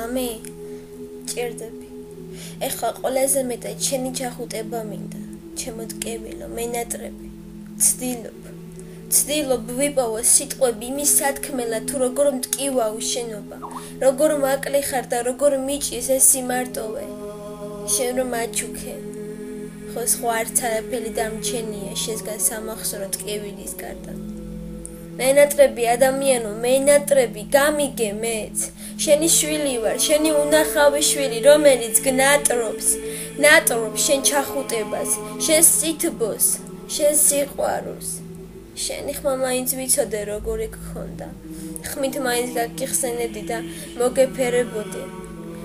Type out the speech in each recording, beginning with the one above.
მამი ჭირდები ეხლა ყველაზე მეტად შენი ჩახუტება მინდა ჩემო ტკივილო მენატრები ცდილობ ვიპოვო სიტყვები იმის სათქმელად თუ როგორ მტკივაო შენობა როგორ მაკლი ხარ და როგორ მიჭის ეს სიმარტოვე შენ რომ აჩუქე ხო სხვა არც არაფერი დამჩენია შენსგან სამახსოვრო ტკივილის გარდა მენატრები ადამიანო მენატრები გამიგე მეც შენი შვილი ვარ შენი უნახავი შვილი რომელიც ნატრობს შენ ჩახუტებას შენ სითბოს შენ სიყვარულს შენი ხმა მაინც ვიცოდე როგორი გქონდა ხმით მაინც გაგიხსენებდი და მოგეფერებოდი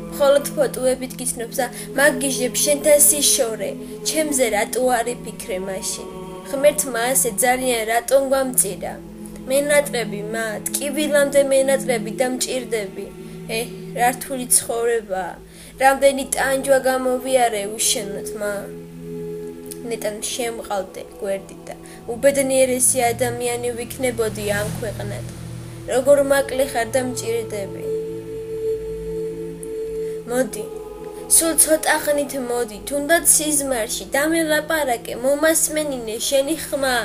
მხოლოდ ფოტოებით გიცნობს და მაგიჟებ შენთან სიშორე ჩემზე რატო არ იფიქრე მაშინ ღმერთმა ასე ძალიან რატომ გვამწირა მენატრები ტკივილამდე მენატრები და მჭირდები რა რთული ცხოვრება რამდენი ტანჯვა გამოვიარე უშენოდ ნეტან შემყავდე გვერდით და უბედნიერესი ადამიანი ვიქნებოდი ამ ქვეყნად როგორ მაკლი ხარ და მჭირდები მოდი სულ ცოტა ხნით მოდი თუნდაც სიზმარში დამელაპარაკე მომასმენინე შენი ხმა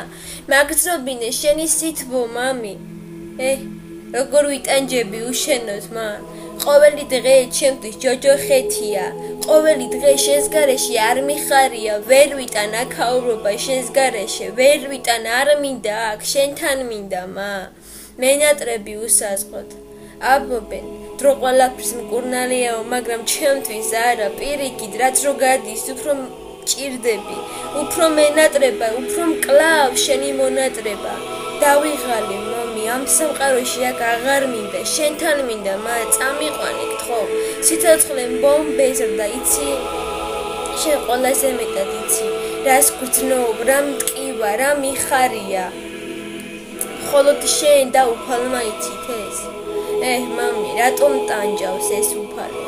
მაგზობინე შენი სითბო მამი როგორ ვიტანჯები უშენოდ ყოველი დღე ჩემთვის ჯოჯოხეთია ყოველი დღე შენს გარეშე არ მიხარია ვერ ვიტან აქაურობა შენს გარეშე ვერ ვიტან არ მინდა აქ შენთან მინდა მენატრები უსაზღოდ აბობენ დრო ყველაფრის მკურნალიაო მაგრამ ჩემთვის არა პირიქით რაც რო გადის უფრო მჭირდები უფრო მენატრება უფრო მკლავ შენი მონატრება დავიღალე მომი ამ სამყაროში აქ აღარ მინდა შენთან მინდა წამიყვანე გთხოვ სიცოცხლე ბომბეზრდა იცი შენ ყველაზე მეტად იცი რას გრძნობ რა მტკივა რა მიხარია მხოლოდ შენ და უფალმა იცით ეს მამი რატომ ტანჯავს ეს უფალი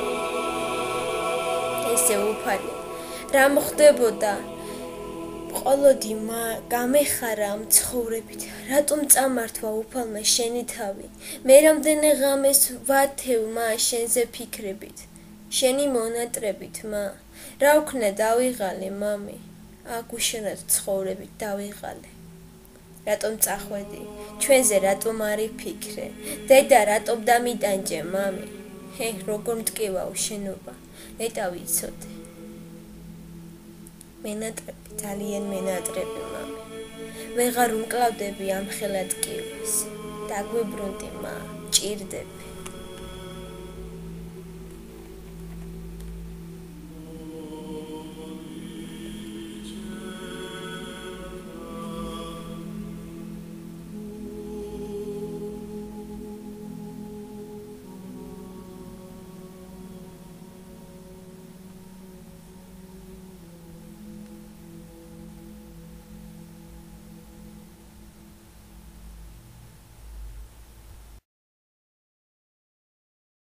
ესე უფალი რა მოხდებოდა ყოლოდი გამეხარა ამ ცხოვრებით რატომ წამართვა უფალმა შენი თავი მე რამდენი ღამეს ვათევ შენზე ფიქრებით შენი მონატრებით რა ვქნა დავიღალე მამი აქ უშენოდ ცხოვრებით დავიღალე რატომ წახვედი ჩვენზე რატომ არ იფიქრე დედა რატომ დამიტანჯე მამი როგორ მტკივაო შენობა ნეტა ვიცოდე მენატრები ძალიან მენატრები მამი ვეღარ უმკლავდები ამ ხელად ტკივილს დაგვიბრუნდი ჭირდები